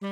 So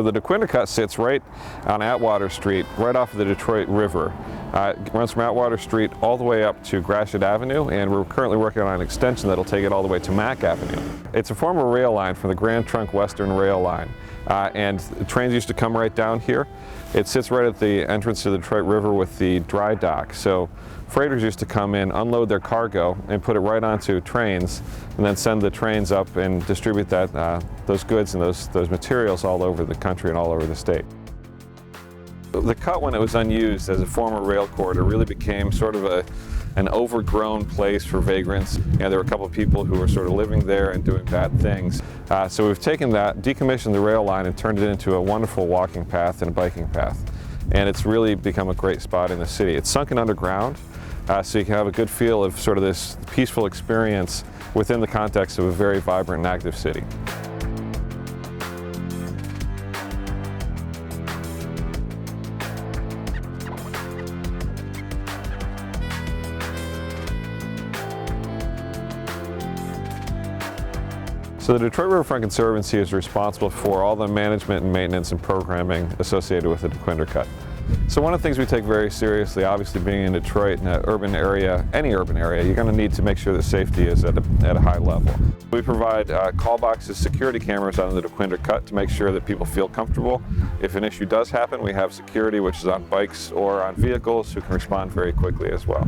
the Dequindre Cut sits right on Atwater Street, right off of the Detroit River. It runs from Atwater Street all the way up to Gratiot Avenue, and we're currently working on an extension that'll take it all the way to Mack Avenue. It's a former rail line from the Grand Trunk Western Rail Line, and the trains used to come right down here. It sits right at the entrance to the Detroit River with the dry dock. So freighters used to come in, unload their cargo, and put it right onto trains, and then send the trains up and distribute those goods and those materials all over the country and all over the state. The cut, when it was unused as a former rail corridor, really became sort of an overgrown place for vagrants. There were a couple of people who were sort of living there and doing bad things. So we've taken that, decommissioned the rail line, and turned it into a wonderful walking path and a biking path. And it's really become a great spot in the city. It's sunken underground, so you can have a good feel of sort of this peaceful experience within the context of a very vibrant and active city. So the Detroit Riverfront Conservancy is responsible for all the management and maintenance and programming associated with the Dequindre Cut. So one of the things we take very seriously, obviously being in Detroit, in an urban area, any urban area, you're going to need to make sure that safety is at a high level. We provide call boxes, security cameras on the Dequindre Cut to make sure that people feel comfortable. If an issue does happen, we have security, which is on bikes or on vehicles, who can respond very quickly as well.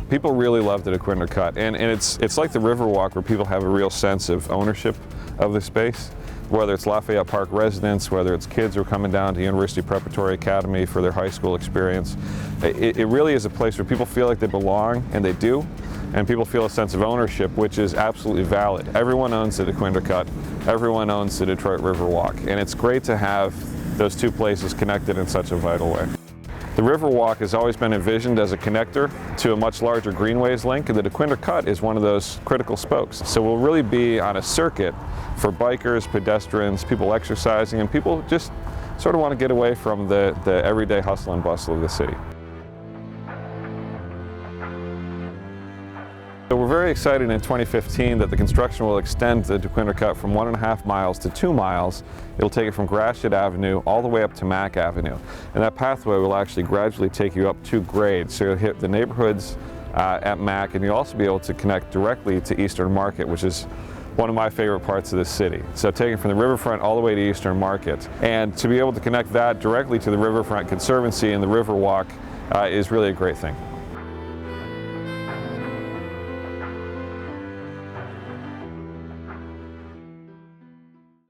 People really love the Dequindre Cut, and it's like the Riverwalk, where people have a real sense of ownership of the space, whether it's Lafayette Park residents, whether it's kids who are coming down to University Preparatory Academy for their high school experience. It really is a place where people feel like they belong, and they do, and people feel a sense of ownership, which is absolutely valid. Everyone owns the Dequindre Cut, everyone owns the Detroit Riverwalk, and it's great to have those two places connected in such a vital way. The Riverwalk has always been envisioned as a connector to a much larger greenways link, and the Dequindre Cut is one of those critical spokes. So we'll really be on a circuit for bikers, pedestrians, people exercising, and people just sort of want to get away from the everyday hustle and bustle of the city. So we're very excited in 2015 that the construction will extend the Dequindre Cut from 1.5 miles to 2 miles. It'll take it from Gratiot Avenue all the way up to Mack Avenue. And that pathway will actually gradually take you up 2 grades. So you'll hit the neighborhoods at Mack, and you'll also be able to connect directly to Eastern Market, which is one of my favorite parts of the city. So taking from the riverfront all the way to Eastern Market. And to be able to connect that directly to the Riverfront Conservancy and the Riverwalk is really a great thing.